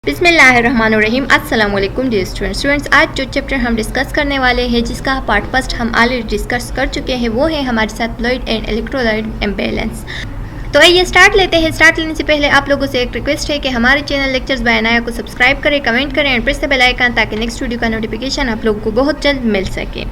बिस्मिल्लाहिर्रहमानिर्रहीम। अस्सलाम वालेकुम डियर स्टूडेंट्स। आज जो चैप्टर हम डिस्कस करने वाले हैं, जिसका पार्ट फर्स्ट हम ऑलरेडी डिस्कस कर चुके हैं, वो है हमारे साथ फ्लूइड एंड इलेक्ट्रोलाइट इम्बैलेंस। तो आइए स्टार्ट लेते हैं। स्टार्ट लेने से पहले आप लोगों से एक रिक्वेस्ट है कि हमारे चैनल लेक्चर्स बाय अनाया को सब्सक्राइब करें, कमेंट करें and press the bell icon, ताकि नेक्स्ट वीडियो का नोटिफिकेशन आप लोगों को बहुत जल्द मिल सके।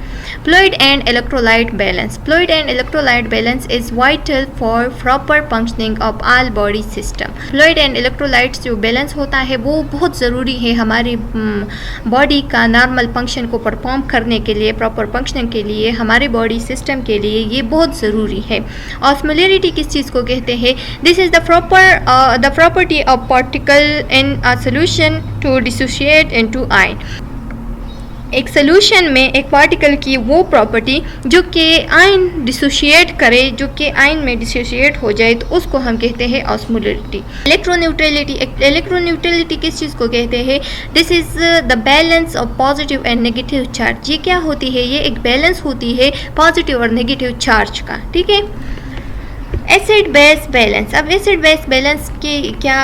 Fluid and electrolyte balance. Fluid and electrolyte balance is vital for proper functioning of all body system. Fluid and electrolytes जो बैलेंस होता है वो बहुत ज़रूरी है हमारी बॉडी का नॉर्मल फंक्शन को परफॉर्म करने के लिए, प्रॉपर फंक्शनिंग के लिए, हमारे बॉडी सिस्टम के लिए ये बहुत ज़रूरी है। ऑस्मोलरिटी किस चीज़ को कहते हैं? This is the property of particle in a solution to dissociate into ion। एक सोल्यूशन में एक पार्टिकल की वो प्रॉपर्टी जो कि आयन डिसोशिएट करे, जो कि आयन में डिसोशिएट हो जाए, तो उसको हम कहते हैं ऑस्मोलरिटी। इलेक्ट्रोन्यूट्रलिटी किस चीज़ को कहते हैं? This is the balance of positive and negative charge. ये क्या होती है? ये एक बैलेंस होती है पॉजिटिव और नेगेटिव चार्ज का। ठीक है। Acid base balance. अब एसिड बेस बैलेंस की क्या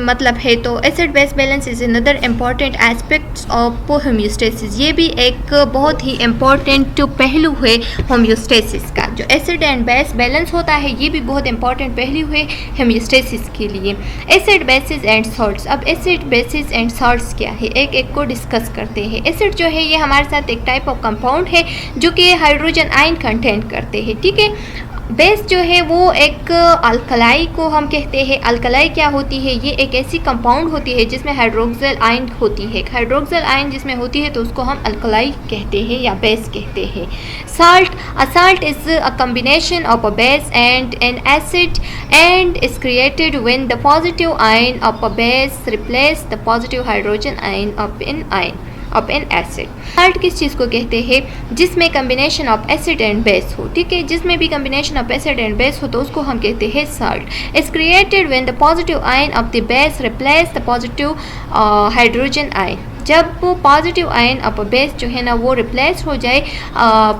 मतलब है? तो acid base balance is another important aspects of homeostasis. ये भी एक बहुत ही इम्पॉर्टेंट पहलू है होम्योस्टेसिस का। जो एसिड एंड बेस बैलेंस होता है, ये भी बहुत इंपॉर्टेंट पहलू है होम्योस्टेसिस के लिए। Acid basis and salts. अब एसिड बेसिस एंड सॉल्ट्स क्या है, एक एक को डिस्कस करते हैं। एसिड जो है ये हमारे साथ एक टाइप ऑफ कंपाउंड है जो कि हाइड्रोजन आयन कंटेंट करते हैं। ठीक है। बेस जो है वो एक अल्कलाई को हम कहते हैं। अल्कलाई क्या होती है? ये एक ऐसी कंपाउंड होती है जिसमें हाइड्रोक्सिल आयन होती है। हाइड्रोक्सिल आयन जिसमें होती है तो उसको हम अल्कलाई कहते हैं या बेस कहते हैं। Salt is a combination of a base and N acid and is created when the positive ion of a base replace the positive hydrogen ion of N acid. Salt किस चीज़ को कहते हैं? जिसमें combination of acid and base हो। ठीक है। जिसमें भी combination of acid and base हो तो उसको हम कहते हैं salt. Is created when the positive ion of the base replace the positive hydrogen ion. जब वो पॉजिटिव आयन ऑफ बेस जो है ना वो रिप्लेस हो जाए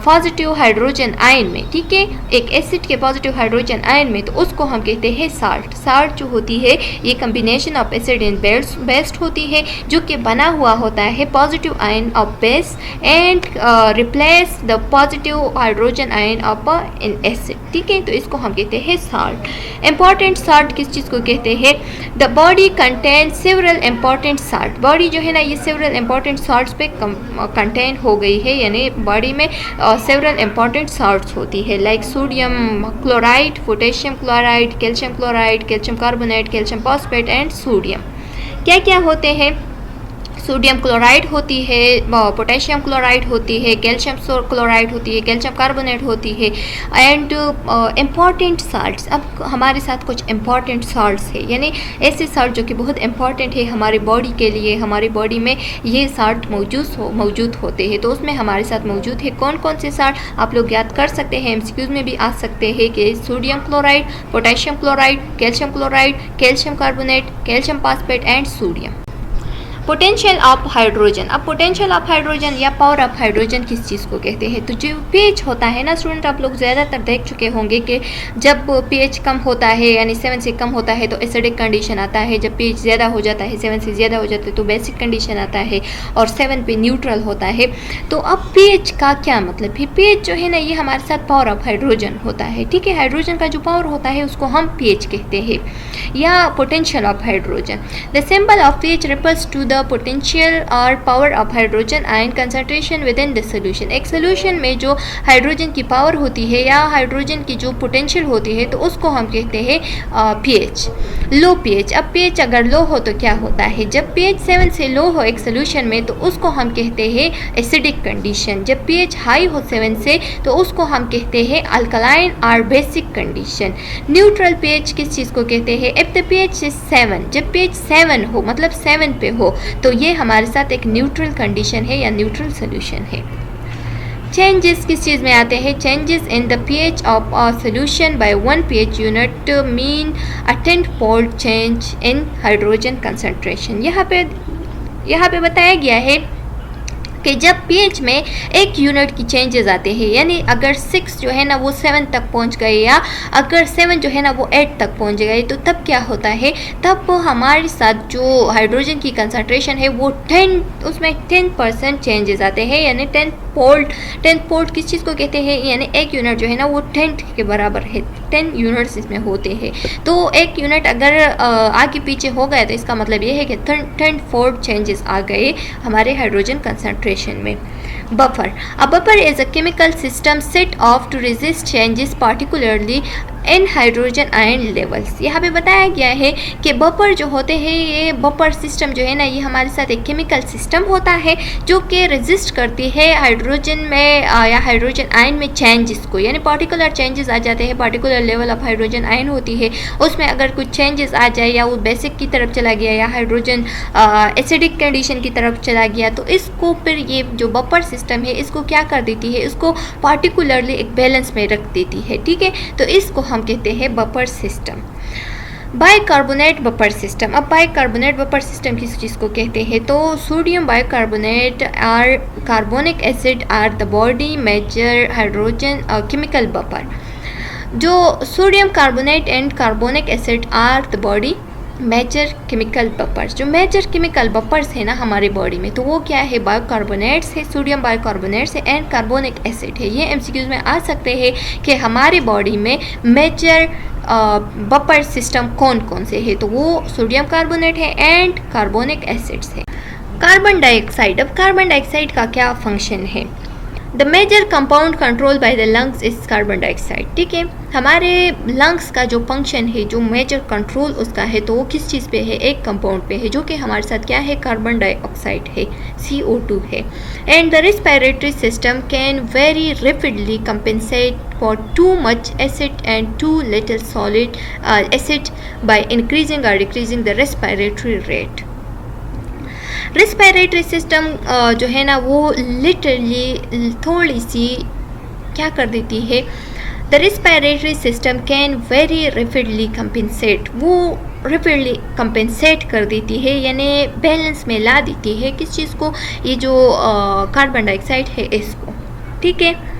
पॉजिटिव हाइड्रोजन आयन में। ठीक है। एक एसिड के पॉजिटिव हाइड्रोजन आयन में, तो उसको हम कहते हैं साल्ट। साल्ट जो होती है ये combination of acid and base होती है, जो कि बना हुआ होता है positive ion of base and replace the positive hydrogen ion of N acid. ठीक है। तो इसको हम कहते हैं साल्ट। इंपॉर्टेंट साल्ट किस चीज़ को कहते हैं? The body contain several important salt. Body जो है ना ये सेवरल इंपॉर्टेंट साल्ट्स पे कंटेन हो गई है, यानी बॉडी में सेवरल इंपॉर्टेंट साल्ट्स होती है, like sodium chloride, potassium chloride, calcium carbonate, calcium phosphate and sodium. क्या क्या होते हैं? सोडियम क्लोराइड होती है, पोटेशियम क्लोराइड होती है, कैल्शियम क्लोराइड होती है, कैल्शियम कार्बोनेट होती है एंड इम्पॉर्टेंट साल्ट्स। अब हमारे साथ कुछ इम्पॉर्टेंट साल्ट्स है, यानी ऐसे साल्ट जो कि बहुत इम्पॉर्टेंट है हमारी बॉडी के लिए। हमारी बॉडी में ये साल्ट मौजूद होते हैं। तो उसमें हमारे साथ मौजूद है कौन कौन से साल्ट? आप लोग याद कर सकते हैं, एमसीक्यूज में भी आ सकते हैं कि sodium chloride, potassium chloride, calcium chloride, calcium carbonate, calcium phosphate and sodium. Potential of hydrogen. अब पोटेंशियल ऑफ हाइड्रोजन या पावर ऑफ हाइड्रोजन किस चीज़ को कहते हैं? तो जो pH होता है ना स्टूडेंट, आप लोग ज़्यादातर देख चुके होंगे कि जब pH कम होता है, यानी 7 से कम होता है तो एसिडिक कंडीशन आता है। जब pH ज़्यादा हो जाता है, 7 से ज़्यादा हो जाता है तो बेसिक कंडीशन आता है, और 7 पे न्यूट्रल होता है। तो अब pH का क्या मतलब है? pH जो है ना ये हमारे साथ पावर ऑफ हाइड्रोजन होता है। ठीक है। हाइड्रोजन का जो पावर होता है उसको हम pH कहते हैं या potential of hydrogen. The symbol of pH refers to the potential और power of hydrogen ion concentration within the solution. एक सोल्यूशन में जो हाइड्रोजन की पावर होती है या हाइड्रोजन की जो पोटेंशियल होती है तो उसको हम कहते हैं pH। लो pH। अब pH अगर लो हो तो क्या होता है? जब pH 7 से लो हो एक सोल्यूशन में तो उसको हम कहते हैं एसिडिक कंडीशन। जब pH हाई हो 7 से तो उसको हम कहते हैं अल्कलाइन और बेसिक कंडीशन। न्यूट्रल pH किस चीज़ को कहते हैं? इफ द pH इज 7, जब pH 7 हो मतलब 7 पे हो तो ये हमारे साथ एक न्यूट्रल कंडीशन है या न्यूट्रल सोल्यूशन है। चेंजेस किस चीज़ में आते हैं? Changes in the pH of a solution bye 1 pH unit mean a 10-fold change in hydrogen concentration. यहाँ पे बताया गया है कि जब पीएच में 1 यूनिट की चेंजेस आते हैं, यानी अगर 6 जो है ना वो 7 तक पहुंच गए, या अगर 7 जो है ना वो 8 तक पहुंच गए, तो तब क्या होता है, तब हमारे साथ जो हाइड्रोजन की कंसंट्रेशन है वो 10, उसमें 10% चेंजेस आते हैं, यानी 10 फोल्ड किस चीज़ को कहते हैं, यानी 1 यूनिट जो है ना वो 10 के बराबर है, 10 यूनिट्स इसमें होते हैं। तो 1 यूनिट अगर आगे पीछे हो गया तो इसका मतलब ये है कि 10 फोल्ड चेंजेस आ गए हमारे हाइड्रोजन कंसंट्रेशन में। Buffer, a buffer is a chemical system set off to resist changes particularly in hydrogen ion levels. यहाँ पे बताया गया है कि बफर जो होते हैं, ये बफर सिस्टम जो है ना ये हमारे साथ एक केमिकल सिस्टम होता है जो कि रेजिस्ट करती है हाइड्रोजन में या हाइड्रोजन आयन में चेंजेस को, यानी पार्टिकुलर चेंजेस आ जाते हैं, particular level of hydrogen ion होती है, उसमें अगर कुछ चेंजेस आ जाए या वो बेसिक की तरफ चला गया या हाइड्रोजन एसिडिक कंडीशन की तरफ चला गया, तो इसको फिर ये जो बफर सिस्टम है इसको क्या कर देती है, इसको पार्टिकुलरली एक बैलेंस में रख देती है। ठीक है, तो इसको हम कहते हैं buffer system. Bicarbonate buffer system, अब बाइकार्बोनेट बफर सिस्टम किस चीज़ को कहते हैं, तो सोडियम बाइकार्बोनेट और carbonic acid are the body major hydrogen chemical buffer. जो sodium carbonate and carbonic acid are the body major chemical buffers, जो मेजर केमिकल बफर्स है ना हमारे बॉडी में, तो वो क्या है, बायोकार्बोनेट्स है, सोडियम बायोकार्बोनेट्स है एंड कार्बोनिक एसिड है। ये एमसीक्यूज में आ सकते हैं कि हमारे बॉडी में मेजर बफर सिस्टम कौन कौन से है, तो वो सोडियम कार्बोनेट है एंड कार्बोनिक एसिड्स है। कार्बन डाइऑक्साइड, अब कार्बन डाइऑक्साइड का क्या फंक्शन है, the major compound control by the lungs is carbon dioxide. ठीक है, हमारे लंग्स का जो फंक्शन है, जो मेजर कंट्रोल उसका है, तो वो किस चीज़ पे है, एक कंपाउंड पे है जो कि हमारे साथ क्या है, कार्बन डाइऑक्साइड है, CO2 है। And the respiratory system can very rapidly compensate for too much acid and too little solid acid by increasing और decreasing the respiratory rate. Respiratory system जो है ना वो लिटरली थोड़ी सी क्या कर देती है, the respiratory system can very rapidly compensate, वो रैपिडली कंपेंसेट कर देती है, यानी बैलेंस में ला देती है किस चीज़ को, ये जो कार्बन डाइऑक्साइड है इसको। ठीक है,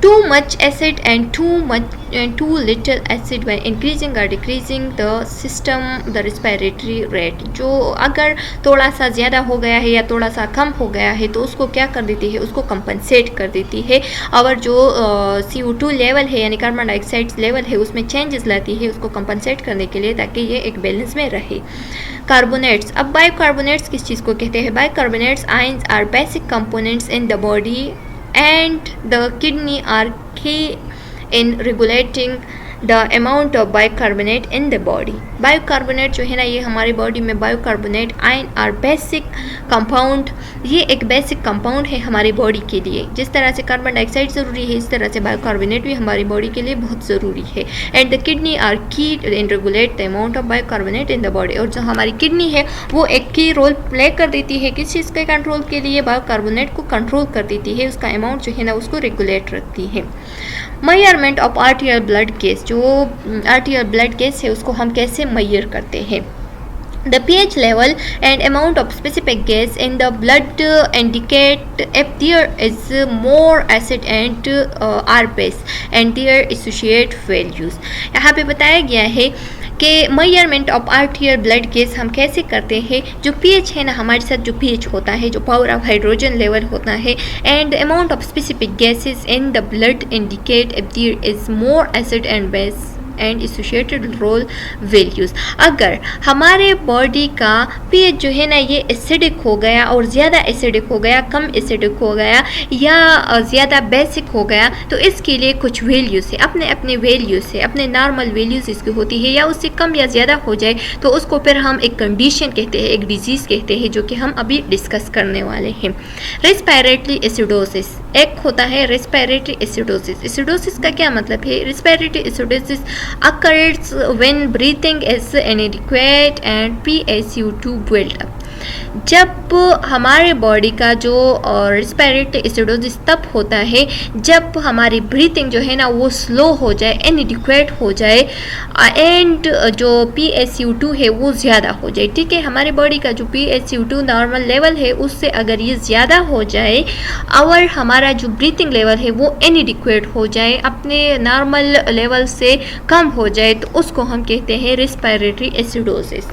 too much acid and too little acid by increasing or decreasing the system the respiratory rate। जो अगर थोड़ा सा ज़्यादा हो गया है या थोड़ा सा कम हो गया है तो उसको क्या कर देती है, उसको कंपनसेट कर देती है, और जो CO2 लेवल है यानी कार्बन डाइऑक्साइड लेवल है उसमें चेंजेस लाती है उसको कंपनसेट करने के लिए, ताकि ये एक बैलेंस में रहे। कार्बोनेट्स, अब बायोकार्बोनेट्स किस चीज़ को कहते हैं, bicarbonates ions are basic components in the body and the kidney are key in regulating the amount of bicarbonate in the body। Bicarbonate जो है ना ये हमारी बॉडी में बायोकार्बोनेट आयन और बेसिक कंपाउंड, ये एक बेसिक कंपाउंड है हमारी बॉडी के लिए। जिस तरह से कार्बन डाइऑक्साइड ज़रूरी है, इस तरह से बायोकार्बोनेट भी हमारी बॉडी के लिए बहुत ज़रूरी है। And the kidney are key in regulate the amount of bicarbonate in the body, और जो हमारी किडनी है वो एक की रोल प्ले कर देती है किस चीज़ के कंट्रोल के लिए, बायोकार्बोनेट को कंट्रोल कर देती है, उसका अमाउंट जो है ना उसको रेगुलेट रखती है। मेजरमेंट ऑफ आर्टियल ब्लड गैस, जो आर्टियल ब्लड गैस है उसको हम कैसे मेजर करते हैं, the pH level and amount of specific gas in the blood indicate if there is more acid and or base and their associate values। यहाँ पे बताया गया है कि मेजरमेंट ऑफ आर्टियल ब्लड गैस हम कैसे करते हैं, जो पीएच है ना हमारे साथ जो पीएच होता है, जो पावर ऑफ हाइड्रोजन लेवल होता है, and amount of specific gases in the blood indicate if there is more acid and base and associated role values. अगर हमारे बॉडी का पीएच जो है ना ये एसिडिक हो गया और ज़्यादा एसिडिक हो गया, कम एसिडिक हो गया या ज़्यादा बेसिक हो गया, तो इसके लिए कुछ वैल्यूज़ है, अपने अपने वैल्यूज़ से, अपने नॉर्मल वैल्यूज़ इसकी होती है, या उससे कम या ज़्यादा हो जाए तो उसको फिर हम एक कंडीशन कहते हैं, एक डिजीज़ कहते हैं, जो कि हम अभी डिस्कस करने वाले हैं। रेस्पिरेटरी एसिडोसिस एक होता है, रेस्पिरेटरी एसिडोसिस। एसिडोसिस का क्या मतलब है, respiratory acidosis occurs when breathing is inadequate and PaCO2 build up। जब हमारे बॉडी का जो रेस्पिरेटरी एसिडोसिस तब होता है जब हमारी ब्रीथिंग जो है ना वो स्लो हो जाए, इनएडिक्वेट हो जाए एंड जो PaCO2 है वो ज़्यादा हो जाए। ठीक है, हमारे बॉडी का जो PaCO2 नॉर्मल लेवल है उससे अगर ये ज़्यादा हो जाए और हमारा जो ब्रीथिंग लेवल है वो इनएडिक्वेट हो जाए, अपने नॉर्मल लेवल से कम हो जाए, तो उसको हम कहते हैं रेस्पिरेटरी एसिडोसिस।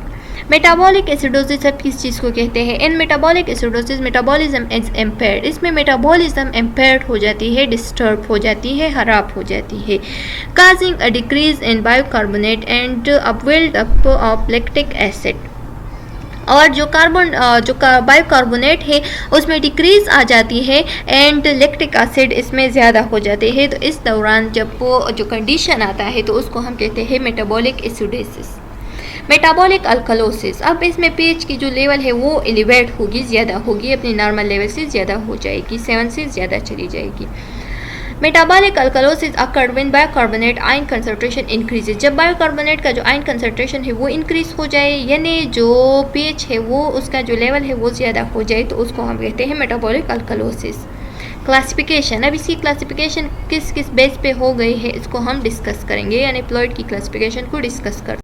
मेटाबॉलिक एसिडोसिस अब किस चीज़ को कहते हैं? In metabolic acidosis metabolism is impaired. इसमें मेटाबॉलिज्म इम्पेयर्ड हो जाती है, डिस्टर्ब हो जाती है, खराब हो जाती है, causing a decrease in bicarbonate and a build up of lactic acid. और जो बायोकार्बोनेट है उसमें डिक्रीज आ जाती है एंड लैक्टिक एसिड इसमें ज़्यादा हो जाते हैं। तो इस दौरान जब वो जो कंडीशन आता है तो उसको हम कहते हैं मेटाबॉलिक एसिडोसिस। मेटाबॉलिक अल्कलोसिस, अब इसमें पीएच की जो लेवल है वो एलिवेट होगी, ज़्यादा होगी, अपनी नॉर्मल लेवल से ज़्यादा हो जाएगी, 7 से ज़्यादा चली जाएगी। Metabolic alkalosis occurred when bicarbonate ion concentration increases. जब बायोकार्बोनेट का जो आयन कंसंट्रेशन है वो इंक्रीज हो जाए, यानी जो पीएच है वो उसका जो लेवल है वो ज़्यादा हो जाए, तो उसको हम कहते हैं मेटाबॉलिक अल्कलोसिस। क्लासिफिकेशन, अब इसकी क्लासिफिकेशन किस किस बेस पे हो गई है इसको हम डिस्कस करेंगे, यानी फ्लूइड की क्लासिफिकेशन को डिस्कस कर।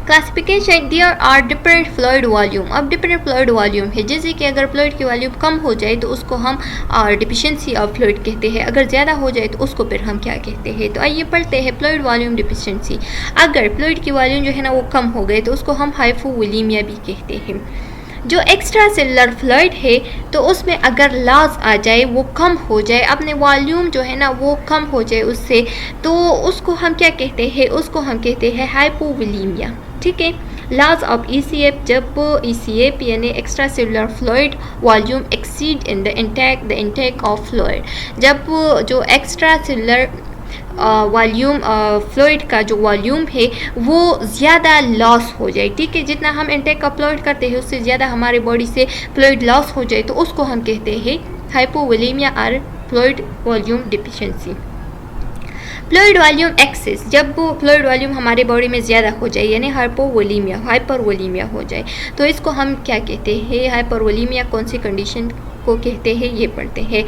Classification, there are different fluid volume. अब डिफरेंट फ्लूइड वॉल्यूम है, जैसे कि अगर फ्लूइड की वॉल्यूम कम हो जाए तो उसको हम डिफिशिएंसी ऑफ फ्लूइड कहते हैं, अगर ज़्यादा हो जाए तो उसको फिर हम क्या कहते हैं। तो आइए पढ़ते हैं फ्लूइड वॉल्यूम डिफिशिएंसी। अगर फ्लूइड की वॉल्यूम जो है ना वो कम हो गए तो उसको हम हाइपोवोलीमिया भी कहते हैं। जो एक्स्ट्रा सेलुलर फ्लूइड है तो उसमें अगर लॉस आ जाए, वो कम हो जाए, अपने वॉल्यूम जो है ना वो कम हो जाए उससे, तो उसको हम क्या कहते हैं, उसको हम कहते हैं हाइपोवोलीमिया। ठीक है, लॉस ऑफ ECF, जब ECF यानी extra cellular fluid volume exceed in the intake of fluid, जब जो एक्स्ट्रा सेलुलर वॉल्यूम फ्लूइड का जो वॉल्यूम है वो ज़्यादा लॉस हो जाए। ठीक है, जितना हम इंटेक ऑफ फ्लूइड करते हैं उससे ज़्यादा हमारे बॉडी से फ्लूइड लॉस हो जाए तो उसको हम कहते हैं हाइपोवोलीमिया और fluid volume deficiency. Fluid volume excess, जब फ्लूइड वॉल्यूम हमारे बॉडी में ज़्यादा हो जाए यानी हाइपरवोलीमिया हो जाए, तो इसको हम क्या कहते हैं, हाइपरवोलीमिया कौन सी कंडीशन को कहते हैं ये पढ़ते हैं।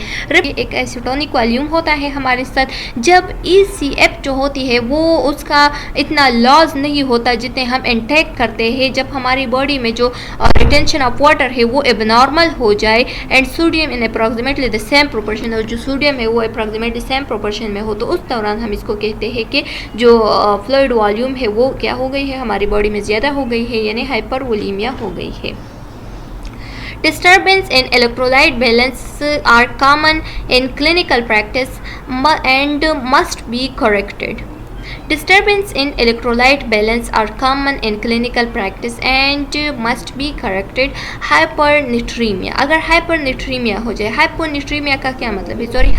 एक एसिटोनिक वॉल्यूम होता है हमारे साथ, जब ECF जो होती है वो उसका इतना लॉस नहीं होता जितने हम इंटेक करते हैं, जब हमारी बॉडी में जो रिटेंशन ऑफ वाटर है वो एबनॉर्मल हो जाए and sodium in approximately the same proportion, और जो सोडियम है वो अप्रॉक्सीमेटली सेम प्रोपोर्शन में हो, तो उस दौरान हम इसको कहते हैं कि जो फ्लूइड वॉल्यूम है वो क्या हो गई है, हमारी बॉडी में ज़्यादा हो गई है, यानी हाइपरवोलीमिया हो गई है। Disturbance in electrolyte balance are common in clinical practice and must be corrected. Disturbance in electrolyte balance are common in clinical practice and must be corrected. Hypernatremia, अगर हाइपरनेट्रीमिया हो जाए, हाइपोनेट्रीमिया का क्या मतलब है, सॉरी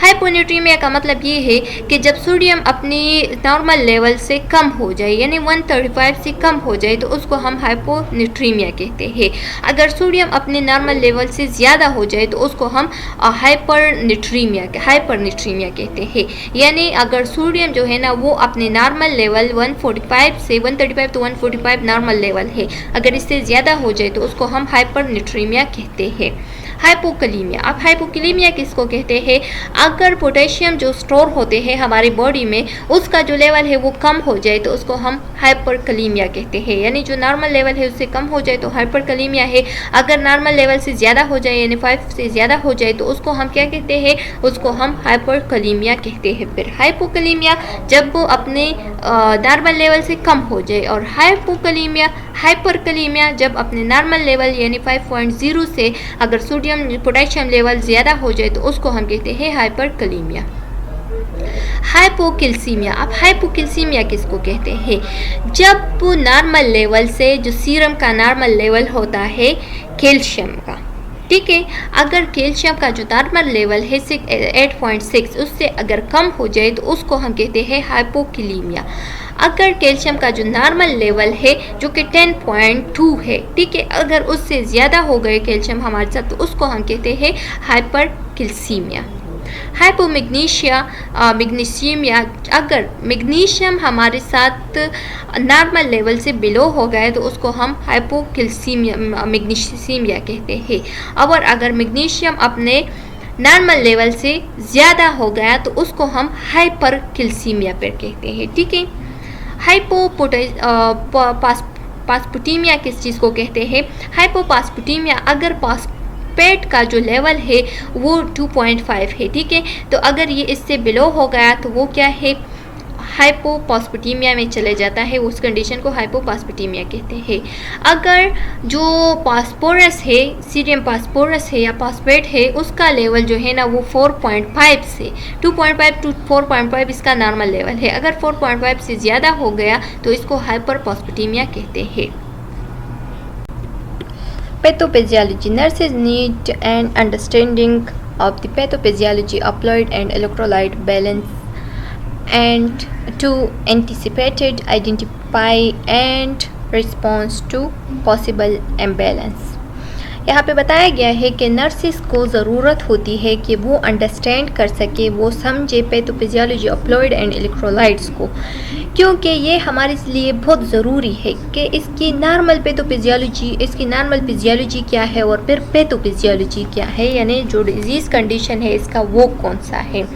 हाइपोनेट्रीमिया का मतलब ये है कि जब सोडियम अपनी नॉर्मल लेवल से कम हो जाए यानी 135 से कम हो जाए तो उसको हम हाइपोनेट्रीमिया कहते हैं। अगर सोडियम अपने नॉर्मल लेवल से ज़्यादा हो जाए तो उसको हम हाइपरनेट्रीमिया कहते हैं। यानी अगर सोडियम जो है ना वो अपने नॉर्मल लेवल 145 से 135 तो 145 नॉर्मल लेवल है, अगर इससे ज़्यादा हो जाए तो उसको हम हाइपरनेट्रीमिया कहते हैं। हाइपोकलीमिया, अब हाइपोकलीमिया किसको कहते हैं, अगर पोटेशियम जो स्टोर होते हैं हमारी बॉडी में उसका जो लेवल है वो कम हो जाए तो उसको हम हाइपरकलीमिया कहते हैं, यानी जो नॉर्मल लेवल है उससे कम हो जाए तो हाइपरकलीमिया है, अगर नॉर्मल लेवल से ज़्यादा हो जाए यानी 5 से ज़्यादा हो जाए तो उसको हम क्या कहते हैं, उसको हम हाइपरकलीमिया कहते हैं। फिर हाइपोकलीमिया जब वो अपने नॉर्मल लेवल से कम हो जाए, और हाइपरकलीमिया जब अपने नॉर्मल लेवल यानी 5.0 से अगर सोडियम पोटेशियम लेवल ज़्यादा हो जाए तो उसको हम कहते हैं हाइपरकलीमिया। हाइपोकैल्सीमिया, अब हाइपोकैल्सीमिया किसको कहते हैं, जब नॉर्मल लेवल से जो सीरम का नॉर्मल लेवल होता है कैल्शियम का, ठीक है, अगर कैल्शियम का जो नॉर्मल लेवल है 8.6 उससे अगर कम हो जाए तो उसको हम कहते हैं हाइपोकैलीमिया। अगर कैल्शियम का जो नॉर्मल लेवल है जो कि 10.2 है, ठीक है, अगर उससे ज़्यादा हो गए कैल्शियम हमारे साथ तो उसको हम कहते हैं हाइपरकैल्सीमिया। मैग्नीशियम, अगर मैग्नीशियम हमारे साथ नॉर्मल लेवल से बिलो हो गए तो उसको हम मैग्नीशियम कहते हैं। और अगर मैग्नीशियम अपने नॉर्मल लेवल से ज़्यादा हो गया तो उसको हम हाइपरकैल्सीमिया पर कहते हैं। ठीक है। पास्पुटीमिया किस चीज़ को कहते हैं? हाइपोपास्पुटीमिया, अगर पास्पेट का जो लेवल है वो 2.5 है। ठीक है। तो अगर ये इससे बिलो हो गया तो वो क्या है? हाइपोपास्पुटीमिया में चले जाता है। उस कंडीशन को हाइपोपास्पुटीमिया कहते हैं। अगर जो पास्पोरस है, सीरियम पास्पोरस है या पास्पेट है, उसका लेवल जो है ना वो 4.5 से 2.5 टू 4.5 इसका नॉर्मल लेवल है। अगर 4.5 से ज़्यादा हो गया तो इसको हाइपरपास्पुटीमिया कहते हैं। Pathophysiology, nurses need an understanding of the pathophysiology of fluid and electrolyte balance and to anticipate, identify and response to possible imbalance। यहाँ पे बताया गया है कि नर्सिस को ज़रूरत होती है कि वो अंडरस्टैंड कर सके, वो समझे pathophysiology of fluid and electrolytes को, क्योंकि ये हमारे लिए बहुत ज़रूरी है कि इसकी नॉर्मल पैथोफिजियोलॉजी, इसकी नॉर्मल फिजियोलॉजी क्या है और फिर पैथोफिजियोलॉजी क्या है, यानी जो डिजीज़ कंडीशन है इसका वो कौन सा है।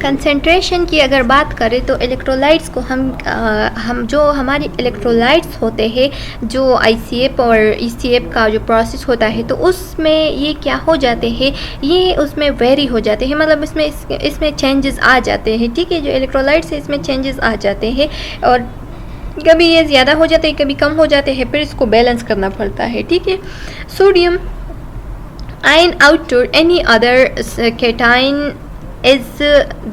कंसंट्रेशन की अगर बात करें तो इलेक्ट्रोलाइट्स को हम जो हमारी इलेक्ट्रोलाइट्स होते हैं, जो ICF और ECF का जो प्रोसेस होता है, तो उसमें ये क्या हो जाते हैं, ये उसमें वेरी हो जाते हैं, मतलब इसमें चेंजेस आ जाते हैं। ठीक है। जो इलेक्ट्रोलाइट्स है इसमें चेंजेस आ जाते हैं और कभी ये ज़्यादा हो जाते हैं, कभी कम हो जाते हैं, फिर इसको बैलेंस करना पड़ता है। ठीक है। Sodium ion outward any other cation is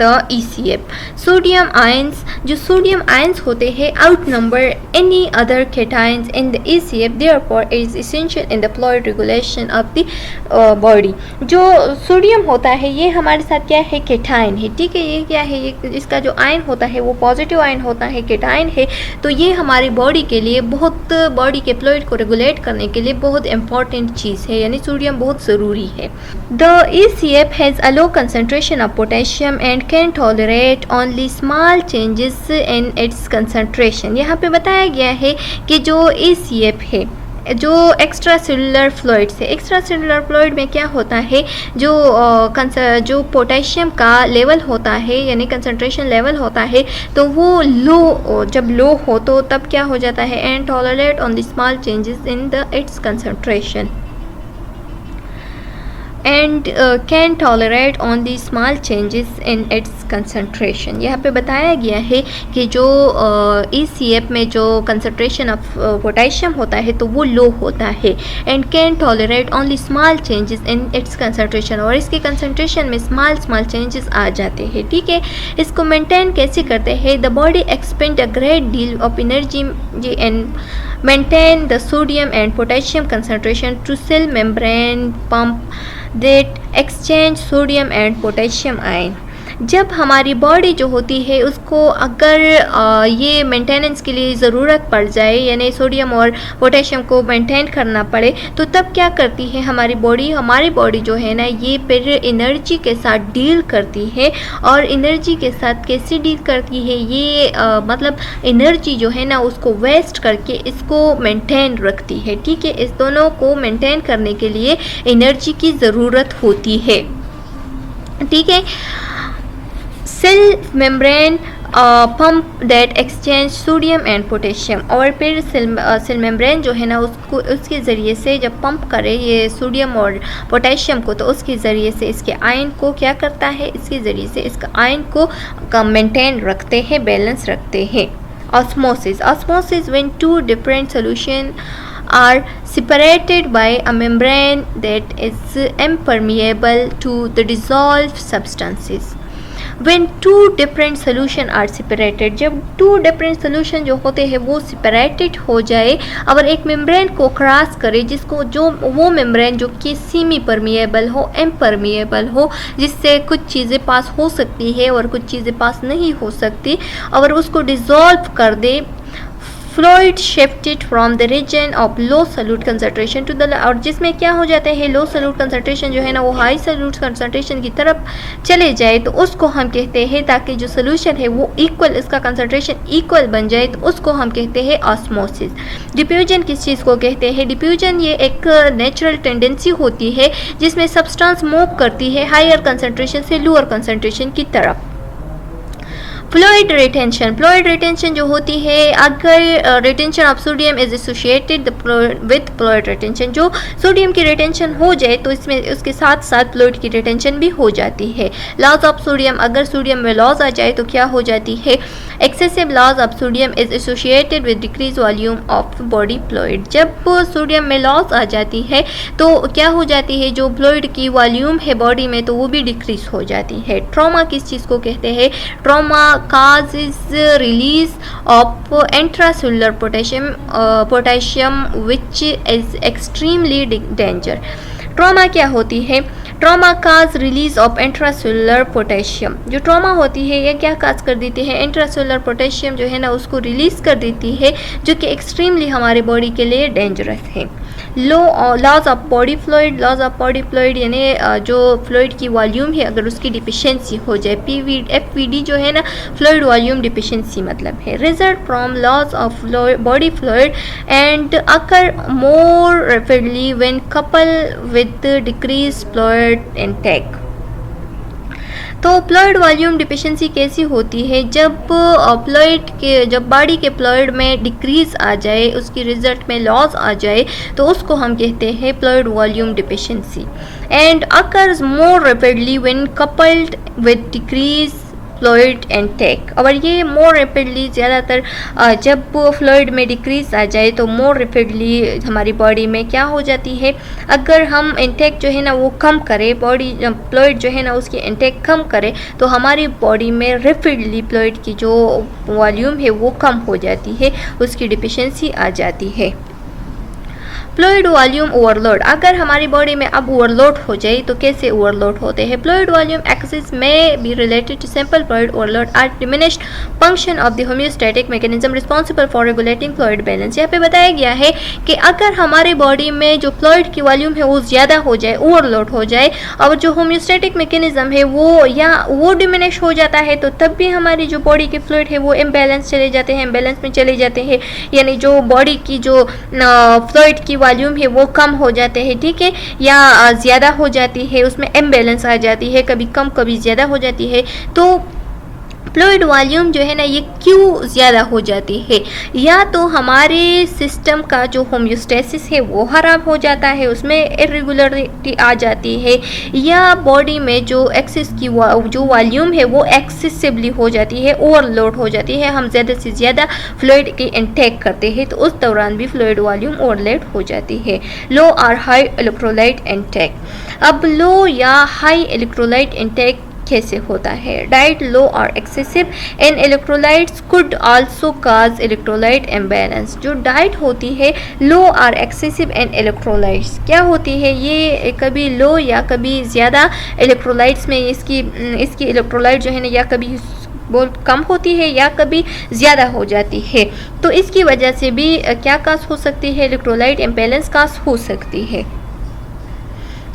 the ECF। Sodium ions, जो सोडियम आयंस होते हैं out number any other cations in the ECF, therefore it is essential in the fluid regulation of the body. जो sodium होता है ये हमारे साथ क्या है? कैटायन है। ठीक है। ये क्या है? ये इसका जो आयन होता है वो पॉजिटिव आयन होता है, कैटायन है। तो ये हमारी बॉडी के लिए बहुत, बॉडी के फ्लूइड को रेगुलेट करने के लिए बहुत इंपॉर्टेंट चीज़ है, यानी सोडियम बहुत ज़रूरी है। The ECF has a low concentration of potassium and can tolerate only small changes in its concentration। यहाँ पे बताया गया है कि जो ECF है, जो एक्स्ट्रा सेलुलर फ्लूइड्स है, एक्स्ट्रा सेलुलर फ्लूइड में क्या होता है, जो पोटेशियम का लेवल होता है, यानी कंसंट्रेशन लेवल होता है, तो वो लो, जब लो हो तो तब क्या हो जाता है? And tolerate on the small changes in the it's concentration and can tolerate on the small changes in its concentration। यहाँ पे बताया गया है कि जो ECF में जो concentration of पोटेशियम होता है तो वो लो होता है, and can tolerate only small changes in its concentration, और इसके concentration में small changes आ जाते हैं। ठीक है। इसको maintain कैसे करते हैं? The body expend a great deal of energy and maintain the sodium and potassium concentration to cell membrane pump that exchange sodium and potassium ion। जब हमारी बॉडी जो होती है उसको अगर ये मेंटेनेंस के लिए ज़रूरत पड़ जाए, यानी सोडियम और पोटेशियम को मेंटेन करना पड़े, तो तब क्या करती है हमारी बॉडी जो है ना, ये फिर एनर्जी के साथ डील करती है। और एनर्जी के साथ कैसे डील करती है? ये मतलब एनर्जी जो है ना उसको वेस्ट करके इसको मेंटेन रखती है। ठीक है। इस दोनों को मेंटेन करने के लिए एनर्जी की ज़रूरत होती है। ठीक है। Cell membrane pump that exchange sodium and potassium, और फिर सेल मेम्ब्रेन जो है ना उसके ज़रिए से जब पंप करे ये सोडियम और पोटेशियम को, तो उसके ज़रिए से इसके आयन को क्या करता है? इसके ज़रिए से इसका आयन को मेंटेन रखते हैं, बैलेंस रखते हैं। Osmosis when two different solution are separated by a membrane that is impermeable to the dissolved substances। when two different solution are separated, जब two different solution जो होते हैं वो separated हो जाए और एक मेम्ब्रेन को क्रॉस करे, जिसको जो वो मेम्ब्रेन जो कि सेमी परमिएबल हो, इम्परमिएबल हो, जिससे कुछ चीज़ें पास हो सकती है और कुछ चीज़ें पास नहीं हो सकती, और उसको डिज़ोल्व कर दे fluid shifted from the region of low solute concentration to the, और जिसमें क्या हो जाता है लो सॉल्यूट कंसंट्रेशन जो है ना वो हाई सॉल्यूट कंसंट्रेशन की तरफ चले जाए तो उसको हम कहते हैं, ताकि जो सोल्यूशन है वो इक्वल, इसका कंसंट्रेशन इक्वल बन जाए तो उसको हम कहते हैं ऑस्मोसिस। डिफ्यूजन किस चीज़ को कहते हैं? डिफ्यूजन ये एक नेचुरल टेंडेंसी होती है जिसमें सब्सटेंस मूव करती है हायर कंसंट्रेशन से लोअर कंसंट्रेशन की तरफ। फ्लूइड रिटेंशन, फ्लूइड रिटेंशन जो होती है, अगर retention of sodium is associated with fluid retention, जो सोडियम की रिटेंशन हो जाए तो इसमें उसके साथ साथ फ्लूइड की रिटेंशन भी हो जाती है। लॉस ऑफ सोडियम, अगर सोडियम में लॉस आ जाए तो क्या हो जाती है? Excessive loss of sodium is associated with decrease volume of body fluid. जब सोडियम में लॉस आ जाती है तो क्या हो जाती है, जो फ्लूइड की वॉल्यूम है बॉडी में तो वो भी डिक्रीज हो जाती है। ट्रॉमा किस चीज़ को कहते हैं? Trauma causes release of intracellular potassium which is extremely danger। Trauma क्या होती है? Trauma cause release of intracellular potassium. जो ट्रॉमा होती है ये क्या काज कर देती है? इंट्रासेलुलर पोटेशियम जो है ना उसको रिलीज कर देती है, जो कि एक्सट्रीमली हमारे बॉडी के लिए डेंजरस है। Loss of body fluid, loss of body fluid यानी जो फ्लूइड की वॉल्यूम है अगर उसकी डिफिशिएंसी हो जाए, FVD जो है ना फ्लूइड वॉल्यूम डिफिशिएंसी मतलब है। Result from loss of body fluid and occur more rapidly when couple with decrease fluid intake. तो फ्लूइड वॉल्यूम डिफिशिएंसी कैसी होती है? जब जब बॉडी के फ्लूइड में डिक्रीज आ जाए, उसकी रिजल्ट में लॉस आ जाए तो उसको हम कहते हैं fluid volume deficiency. And occurs more rapidly when coupled with decrease fluid intake. और ये मोर रैपिडली ज़्यादातर जब फ्लूइड में डिक्रीज आ जाए तो मोर रैपिडली हमारी बॉडी में क्या हो जाती है, अगर हम इनटेक जो है ना वो कम करें, बॉडी फ्लूइड जो है ना उसकी इनटेक कम करे तो हमारी बॉडी में रैपिडली फ्लूइड की जो वॉल्यूम है वो कम हो जाती है, उसकी डिफिशिएंसी आ जाती है। फ्लूइड वॉल्यूम ओवरलोड, अगर हमारी बॉडी में अब ओवरलोड हो जाए तो कैसे ओवरलोड होते हैं? फ्लूइड वॉल्यूम एक्सेस में be related to simple fluid overload or diminished function of the homeostatic mechanism responsible for regulating fluid balance. यहाँ पे बताया गया है कि अगर हमारे बॉडी में जो फ्लूइड की वॉल्यूम है वो ज़्यादा हो जाए, ओवरलोड हो जाए, और जो होम्योस्टैटिक मैकेनिज्म है वो डिमिनिश हो जाता है तो तब भी हमारी जो बॉडी के फ्लूइड है वो इम्बैलेंस चले जाते हैं, इम्बैलेंस में चले जाते हैं, यानी जो बॉडी की जो फ्लूइड की वॉल्यूम है वो कम हो जाते हैं, ठीक है, या ज़्यादा हो जाती है, उसमें इम्बैलेंस आ जाती है, कभी कम कभी ज़्यादा हो जाती है। तो फ्लूइड वॉल्यूम जो है ना ये क्यों ज़्यादा हो जाती है? या तो हमारे सिस्टम का जो होम्योस्टेसिस है वो ख़राब हो जाता है, उसमें इरेगुलरिटी आ जाती है, या बॉडी में जो एक्सेस की जो वॉल्यूम है वो एक्सेसिवली हो जाती है, ओवरलोड हो जाती है, हम ज़्यादा से ज़्यादा फ्लूइड की इनटेक करते हैं तो उस दौरान भी फ्लूइड वॉल्यूम ओवरलोड हो जाती है। लो और हाई इलेक्ट्रोलाइट इनटेक, अब लो या हाई इलेक्ट्रोलाइट इनटेक कैसे होता है? डाइट लो और excessive in electrolytes could also cause electrolyte imbalance. जो डाइट होती है लो और एक्सेसिव इन इलेक्ट्रोलाइट्स क्या होती है? ये कभी लो या कभी ज़्यादा इलेक्ट्रोलाइट्स में इसकी इलेक्ट्रोलाइट जो है ना या कभी बहुत कम होती है या कभी ज़्यादा हो जाती है, तो इसकी वजह से भी क्या काज हो सकती है? इलेक्ट्रोलाइट इम्बैलेंस काज हो सकती है।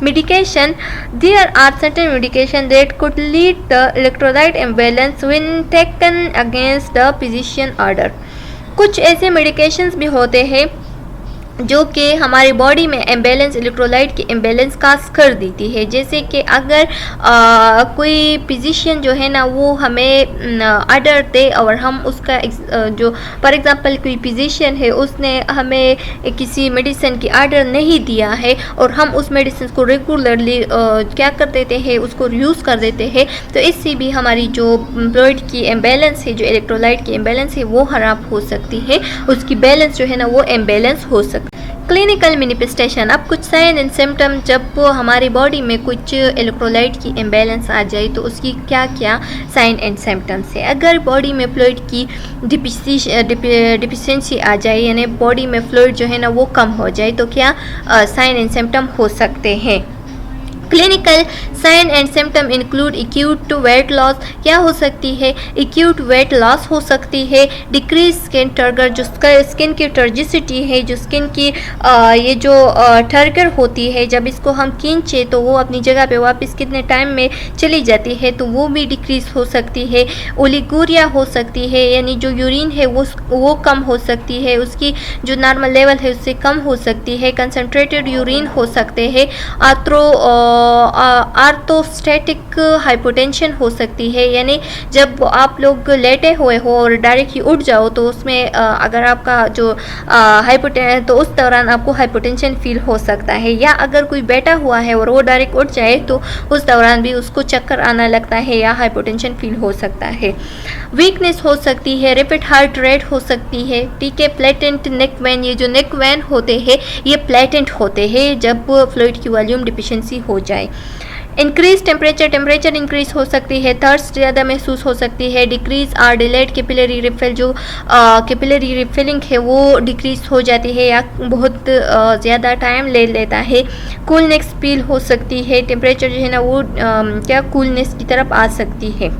Medication, there are certain medication that could lead the electrolyte imbalance when taken against the physician order। कुछ ऐसे मेडिकेशंस भी होते हैं जो कि हमारी बॉडी में इम्बैलेंस, इलेक्ट्रोलाइट की इम्बैलेंस काज कर देती है। जैसे कि अगर कोई फिजिशियन जो है ना वो हमें ऑर्डर दे और हम उसका जो फॉर एग्जांपल कोई फिजिशियन है उसने हमें किसी मेडिसिन की ऑर्डर नहीं दिया है और हम उस मेडिसिन को रेगुलरली क्या कर देते हैं, उसको यूज़ कर देते हैं, तो इससे भी हमारी जो ब्लड की इम्बैलेंस है, जो इलेक्ट्रोलाइट की इम्बैलेंस है वो ख़राब हो सकती है, उसकी बैलेंस जो है ना वो इम्बैलेंस हो सकती है। क्लिनिकल मैनिफेस्टेशन, अब कुछ साइन एंड सिम्टम, जब हमारी बॉडी में कुछ इलेक्ट्रोलाइट की इम्बैलेंस आ जाए तो उसकी क्या क्या साइन एंड सिम्टम्स है। अगर बॉडी में फ्लूइड की डिफिशिएंसी आ जाए, यानी बॉडी में फ्लूइड जो है ना वो कम हो जाए, तो क्या साइन एंड सिम्टम हो सकते हैं। Clinical sign and symptom include acute weight loss, क्या हो सकती है, एक्यूट वेट लॉस हो सकती है, डिक्रीज स्किन टर्गर, जो स्किन की टर्जिसिटी है, जो स्किन की ये जो टर्गर होती है, जब इसको हम खींचे तो वो अपनी जगह पे वापस कितने टाइम में चली जाती है, तो वो भी डिक्रीज हो सकती है। ओलिगोरिया हो सकती है, यानी जो यूरिन है वो कम हो सकती है, उसकी जो नॉर्मल लेवल है उससे कम हो सकती है। कंसनट्रेटेड यूरिन हो सकते हैं। आर्थोस्टैटिक हाइपोटेंशन हो सकती है, यानी जब आप लोग लेटे हुए हो और डायरेक्ट ही उठ जाओ तो उसमें अगर आपका जो हाइपोटेंशन, तो उस दौरान आपको हाइपोटेंशन फील हो सकता है। या अगर कोई बैठा हुआ है और वो डायरेक्ट उठ जाए तो उस दौरान भी उसको चक्कर आना लगता है या हाइपोटेंशन फील हो सकता है। वीकनेस हो सकती है, रैपिड हार्ट रेट हो सकती है, ठीक है। प्लेटेंट नेक वेन, ये जो नेक वेन होते हैं ये प्लेटेंट होते हैं जब फ्लूइड की वॉल्यूम डिफिशिएंसी हो जाए। इंक्रीज टेम्परेचर, टेम्परेचर इंक्रीज हो सकती है। थर्स्ट ज़्यादा महसूस हो सकती है। Decrease or delayed capillary refill, जो कैपिलरी रिफिलिंग है वो डिक्रीज हो जाती है या बहुत ज़्यादा टाइम ले लेता है। कूलनेस फील हो सकती है, टेम्परेचर जो है ना वो क्या कूलनेस की तरफ आ सकती है।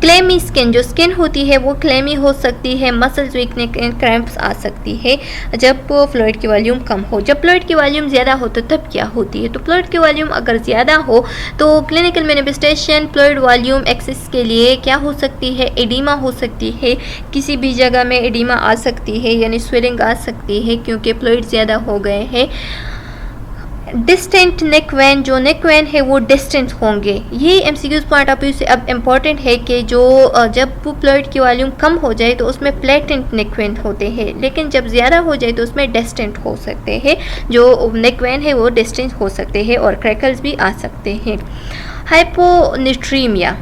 क्लेमी स्किन, जो स्किन होती है वो क्लेमी हो सकती है। मसल्स वीकनेस एंड क्रैम्प्स आ सकती है जब फ्लूइड की वॉल्यूम कम हो। जब फ्लूइड की वॉल्यूम ज़्यादा हो तो तब क्या होती है, तो फ्लूइड की वॉल्यूम अगर ज़्यादा हो तो clinical manifestation fluid volume excess के लिए क्या हो सकती है, एडिमा हो सकती है। किसी भी जगह में एडिमा आ सकती है, यानी स्वेलिंग आ सकती है क्योंकि फ्लूइड ज़्यादा हो गए हैं। डिस्टेंट नेक वेन, जो नेक वेन है वो डिस्टेंट होंगे। ये एमसीक्यूज पॉइंट ऑफ व्यू से अब इम्पॉर्टेंट है कि जो जब फ्लूइड की वॉल्यूम कम हो जाए तो उसमें प्लेटेंट नेक वेन होते हैं, लेकिन जब ज़्यादा हो जाए तो उसमें डिस्टेंट हो सकते हैं। जो नेक वेन है वो डिस्टेंट हो सकते हैं और क्रैकल्स भी आ सकते हैं। Hyponatremia,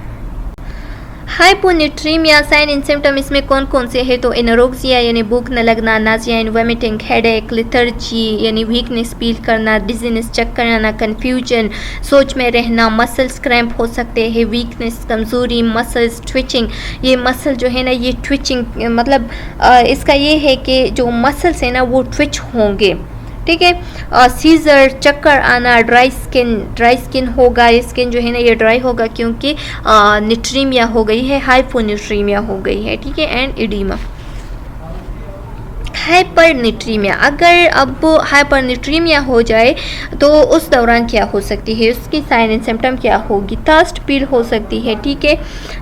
hyponatremia sign and symptom इसमें कौन कौन से हैं, तो एनोरेक्सिया यानी भूख न लगना, Nazia and vomiting, headache, lethargy यानी वीकनेस फील करना, डिजीनेस चक्कर आना, कन्फ्यूजन, सोच में रहना, मसल्स क्रैम्प हो सकते हैं, वीकनेस कमज़ोरी, मसल्स ट्विचिंग, ये मसल जो है ना ये ट्विचिंग मतलब इसका ये है कि जो मसल्स है ना वो ट्विच होंगे, ठीक है। सीजर, चक्कर आना, ड्राई स्किन होगा, ये स्किन जो है ना ये ड्राई होगा क्योंकि निट्रीमिया हो गई है, हाइपोनिट्रीमिया हो गई है, ठीक है। And oedema. हाइपरनिट्रीमिया, अगर अब हाइपरनिट्रीमिया हो जाए तो उस दौरान क्या हो सकती है, उसकी साइन एंड सिम्टम क्या होगी, थर्स्ट फील हो सकती है, ठीक है।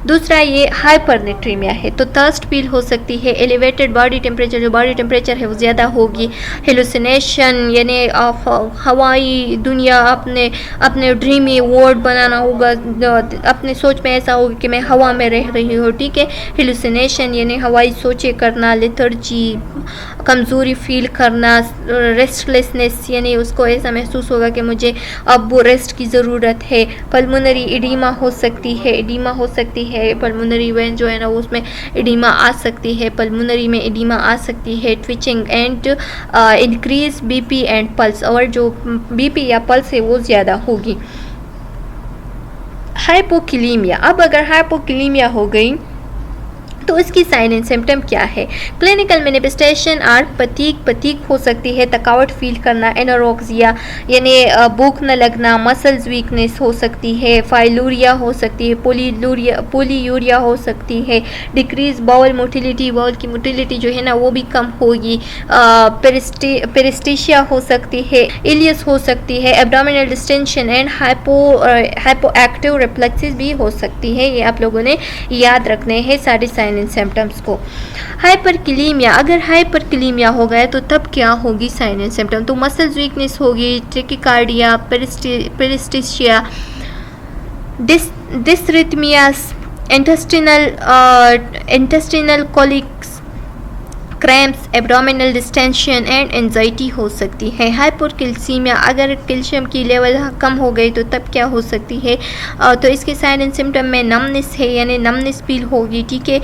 दूसरा ये हाइपरनिट्रीमिया है तो थर्स्ट फील हो सकती है। एलिवेटेड बॉडी टेम्परेचर, जो बॉडी टेम्परेचर है वो ज़्यादा होगी। हेलुसिनेशन यानी हवाई दुनिया, अपने ड्रीमी वर्ल्ड बनाना होगा, अपने सोच में ऐसा होगा कि मैं हवा में रह रही हूँ, ठीक है। हेलुसिनेशन यानी हवाई सोचें करना। लेथर्जी कमज़ोरी फील करना। रेस्टलेसनेस यानी उसको ऐसा महसूस होगा कि मुझे अब वो रेस्ट की ज़रूरत है। पल्मोनरी एडिमा हो सकती है, एडिमा हो सकती है, पल्मोनरी वेन जो है ना उसमें एडिमा आ सकती है, पल्मोनरी में एडिमा आ सकती है। Twitching and increase BP and pulse, और जो बीपी या पल्स है वो ज़्यादा होगी। हाइपोकिलीमिया, अब अगर हाइपोकिलीमिया हो गई तो इसकी साइन एंड सिम्टम क्या है। क्लिनिकल मैनिफेस्टेशन आर पतीक हो सकती है, थकावट फील करना, एनोरेक्सिया यानी भूख न लगना, मसल्स वीकनेस हो सकती है, फाइलूरिया हो सकती है, पोलीयूरिया हो सकती है, डिक्रीज बाउल मोटिलिटी, बाउल की मोटिलिटी जो है ना वो भी कम होगी, पेरिस्टेशिया हो सकती है, इलियस हो सकती है, abdominal distension and hypoactive reflexes भी हो सकती है। ये आप लोगों ने याद रखने हैं सारे साइन एंड सिम्टम्स को। हाइपरकिलीमिया, अगर हाइपरकिलीमिया हो गया तो तब क्या होगी साइन एंड सिम्टम, तो मसल्स वीकनेस होगी, tachycardia, paresthesia, dysrhythmias, intestinal colics, cramps, abdominal distension and anxiety हो सकती है। हाइपोकैल्सीमिया, अगर कैल्शियम की लेवल कम हो गई तो तब क्या हो सकती है, तो इसके साइन एंड सिम्टम में नमनेस है यानी नमनेस फील होगी, ठीक है।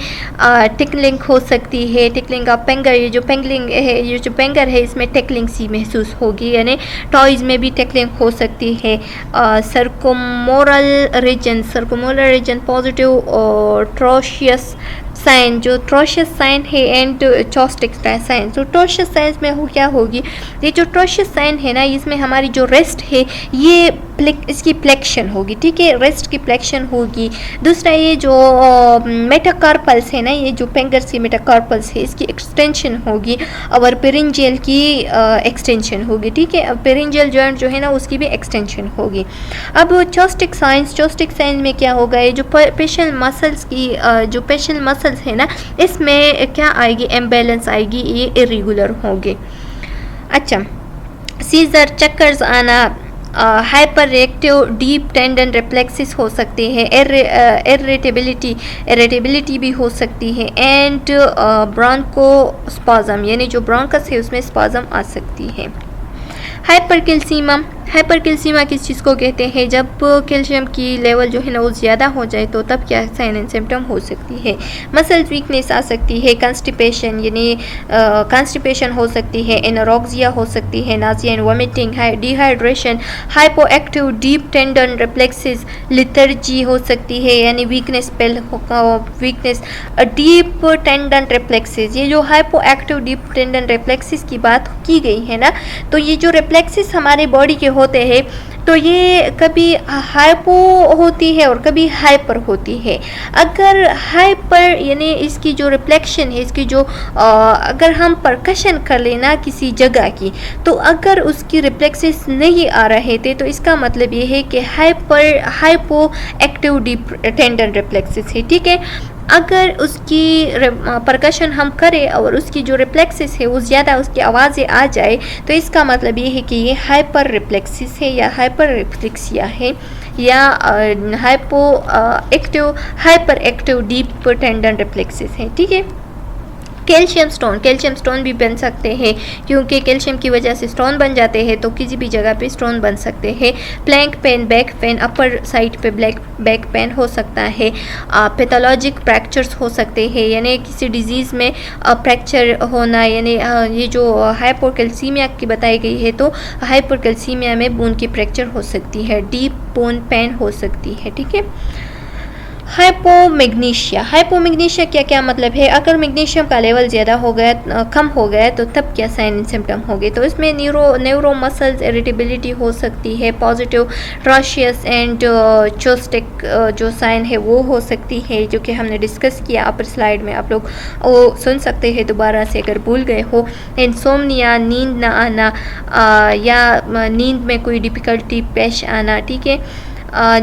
टिकलिंग हो सकती है, टिकलिंग ऑफ पेंगर, ये जो पेंगलिंग है, ये जो पेंगर है इसमें टिकलिंग सी महसूस होगी यानी टॉयज़ में भी टिकलिंग हो सकती है। सर्कोमोरल रीजन पॉजिटिव और ट्रोशियस साइन, जो ट्रोशियस साइन है एंड चॉस्टिक साइन, तो ट्रोशियस साइन में क्या होगी, ये जो ट्रोशियस साइन है ना इसमें हमारी जो रेस्ट है ये इसकी फ्लेक्शन होगी, ठीक है, रेस्ट की फ्लेक्शन होगी। दूसरा ये जो मेटाकार्पल्स है ना, ये जो फिंगर्स की मेटाकार्पल्स है इसकी एक्सटेंशन होगी और पेरिंजियल की एक्सटेंशन होगी, ठीक है। पेरिंजियल जॉइंट जो है ना उसकी भी एक्सटेंशन होगी। अब चॉस्टिक साइंस में क्या होगा, ये जो फेशियल मसल्स की जो फेशियल मसल्स है ना इसमें क्या आएगी, इम्बैलेंस आएगी, ये इरेगुलर होगी। अच्छा, सीजर चक्कर्स आना, hyper reactive deep tendon reflexes हो सकते हैं, इरिटेबिलिटी भी हो सकती है, एंड ब्रोंकोस्पाज्म यानी जो ब्रोंकस है उसमें स्पाज्म आ सकती है। हाइपरकैल्सीमिया किस चीज़ को कहते हैं, जब कैल्शियम की लेवल जो है ना वो ज़्यादा हो जाए तो तब क्या साइन एंड सिम्टम हो सकती है। मसल्स वीकनेस आ सकती है, कंस्टिपेशन यानी कंस्टिपेशन हो सकती है, एनोरेक्सिया हो सकती है, nausea and vomiting, dehydration, hypoactive deep tendon reflexes, lethargy हो सकती है यानी वीकनेस डीप टेंडन रिफ्लेक्सेस। ये जो हाइपोएक्टिव डीप टेंडन रिफ्लेक्सेस की बात की गई है ना, तो ये जो रिफ्लेक्सेस हमारे बॉडी के होते हैं तो ये कभी हाइपो होती है और कभी हाइपर होती है। अगर हाइपर यानी इसकी जो रिफ्लेक्शन है, इसकी जो अगर हम परकशन कर लेना किसी जगह की, तो अगर उसकी रिफ्लेक्सेस नहीं आ रहे थे तो इसका मतलब ये है कि hypo active deep tendon reflexes है, ठीक है। अगर उसकी परकशन हम करें और उसकी जो रिफ्लेक्सेस है वो ज़्यादा उसकी आवाज़ें आ जाए तो इसका मतलब ये है कि ये हाइपर रिफ्लेक्सिस है या हाइपर रिफ्लेक्सिया है या hyper active deep tendon reflexes है, ठीक है। कैल्शियम स्टोन भी बन सकते हैं, क्योंकि कैल्शियम की वजह से स्टोन बन जाते हैं तो किसी भी जगह पे स्टोन बन सकते हैं। Flank pain, back pain, upper side पे बैक पेन हो सकता है। पैथोलॉजिक फ्रैक्चर्स हो सकते हैं यानी किसी डिजीज़ में फ्रैक्चर होना, यानी ये जो हाइपोकैल्सीमिया की बताई गई है तो हाइपोकैल्सीमिया में बोन की फ्रैक्चर हो सकती है, डीप बोन पेन हो सकती है, ठीक है। हाइपोमैग्नीशिया क्या क्या मतलब है, अगर मैग्नीशियम का लेवल ज़्यादा हो गया, कम हो गया तो तब क्या साइन एंड सिम्टम होंगे, तो इसमें न्यूरो मसल्स इरिटेबिलिटी हो सकती है, पॉजिटिव ट्रॉशियस एंड चोस्टिक जो साइन है वो हो सकती है, जो कि हमने डिस्कस किया अपर स्लाइड में, आप लोग वो सुन सकते हैं दोबारा से अगर भूल गए हो। इंसोम्निया, नींद ना आना या नींद में कोई डिफ़िकल्टी पेश आना, ठीक है,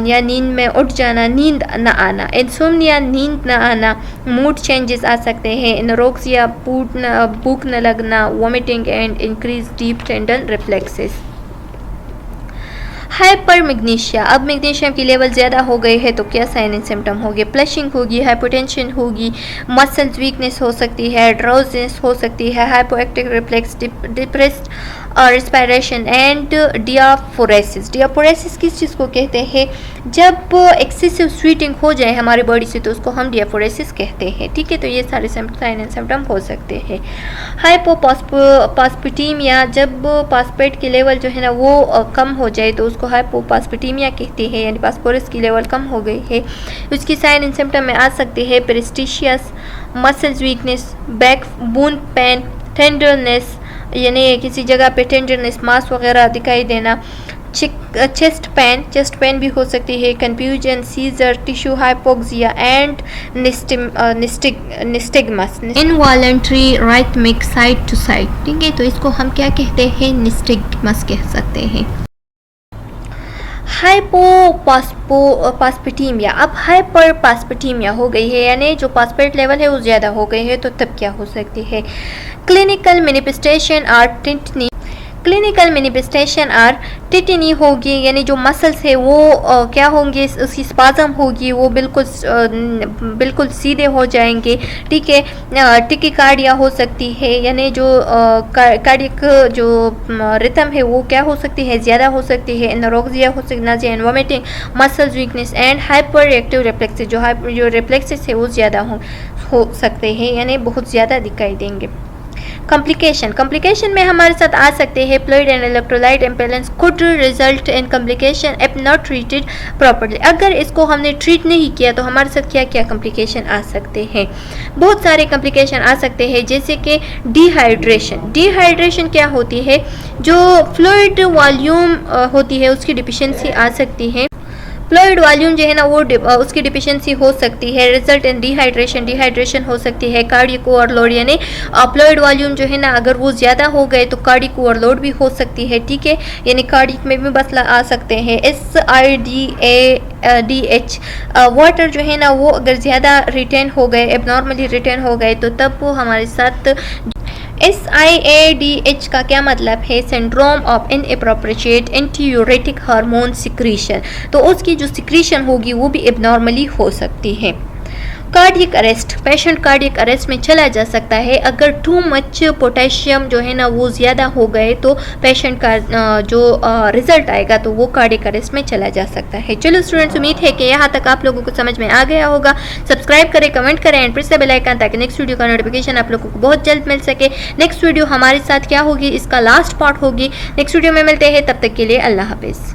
या नींद में उठ जाना, नींद न आना। इंसोम्निया नींद न आना, मूड चेंजेस आ सकते हैं, एनोरेक्सिया भूख न लगना, vomiting and increase deep tendon reflexes. Hypermagnesemia, अब मैग्नीशियम की लेवल ज़्यादा हो गई है तो क्या साइन एंड सिम्टम होंगे, फ्लशिंग होगी, हाइपोटेंशन होगी, मसल्स वीकनेस हो सकती है, ड्राउजीनेस हो सकती है, hypoactive reflex, depressed respiration and diaphoresis किस चीज़ को कहते हैं, जब एक्सेसिव स्वीटिंग हो जाए हमारी बॉडी से तो उसको हम डियाफोरेसिस कहते हैं, ठीक है। तो ये सारे साइन एंड सिम्टम हो सकते हैं। हाइपोफॉस्फेटीमिया, जब फॉस्फेट की लेवल जो है ना वो कम हो जाए तो उसको हाइपोफॉस्फेटीमिया कहते हैं, यानी फास्फोरस की लेवल कम हो गई है। उसकी साइन एंड सिम्टम में आ सकते हैं paresthesias, muscles weakness, backbone pain, tenderness यानी किसी जगह पे टेंडरनेस, मांस वगैरह दिखाई देना, चेस्ट पेन भी हो सकती है, confusion, seizure, tissue hypoxia and nystagmus, involuntary rhythmic side to side, ठीक है। तो इसको हम क्या कहते हैं, निस्टिग्मस कह सकते हैं। हाइपोफॉस्फेटीमिया, अब हाइपरफॉस्फेटीमिया हो गई है यानी जो फॉस्फेट लेवल है वो ज़्यादा हो गई है तो तब क्या हो सकती है। क्लिनिकल मैनिफेस्टेशन आर टिटनी होगी, यानी जो मसल्स है वो क्या होंगे, उसकी स्पाज्म होगी, वो बिल्कुल सीधे हो जाएंगे, ठीक है। टिकिकार्डिया हो सकती है, यानी जो कार्डियक जो रिथम है वो क्या हो सकती है, ज़्यादा हो सकती है। एनोरेक्सिया हो सकती है, nausea and vomiting, muscles weakness and hyper reactive reflexes, जो रिफ्लेक्सेस है वो ज़्यादा हो सकते हैं यानी बहुत ज़्यादा दिखाई देंगे। कॉम्प्लिकेशन में हमारे साथ आ सकते हैं fluid and electrolyte imbalance could result in complication if not treated properly. अगर इसको हमने ट्रीट नहीं किया तो हमारे साथ क्या क्या कॉम्प्लिकेशन आ सकते हैं? बहुत सारे कॉम्प्लिकेशन आ सकते हैं, जैसे कि डिहाइड्रेशन क्या होती है? जो फ्लूइड वॉल्यूम होती है उसकी डिफिशिएंसी आ सकती है। फ्लूइड वॉल्यूम जो है ना वो उसकी डिफिशिएंसी हो सकती है, रिजल्ट इन डिहाइड्रेशन हो सकती है। कार्डियक ओवरलोड यानी फ्लूइड वॉल्यूम जो है ना अगर वो ज़्यादा हो गए तो कार्डियक ओवरलोड भी हो सकती है, ठीक है, यानी कार्डियक में भी मसला आ सकते हैं। SIDH वाटर जो है ना वो अगर ज़्यादा रिटेन हो गए, एबनॉर्मली रिटेन हो गए तो तब वो हमारे साथ SIADH का क्या मतलब है? Syndrome of inappropriate antidiuretic hormone secretion, तो उसकी जो सिक्रीशन होगी वो भी एबनॉर्मली हो सकती है। Cardiac arrest, patient cardiac arrest में चला जा सकता है अगर टू मच पोटेशियम जो है ना वो ज़्यादा हो गए तो पेशेंट का जो रिजल्ट आएगा तो वो कार्डियक अरेस्ट में चला जा सकता है। चलो स्टूडेंट्स, उम्मीद है कि यहाँ तक आप लोगों को समझ में आ गया होगा। सब्सक्राइब करें, कमेंट करें and press the bell icon ताकि नेक्स्ट वीडियो का नोटिफिकेशन आप लोगों को बहुत जल्द मिल सके। नेक्स्ट वीडियो हमारे साथ क्या होगी, इसका लास्ट पार्ट होगी। नेक्स्ट वीडियो में मिलते हैं, तब तक के लिए अल्लाह हाफिज़।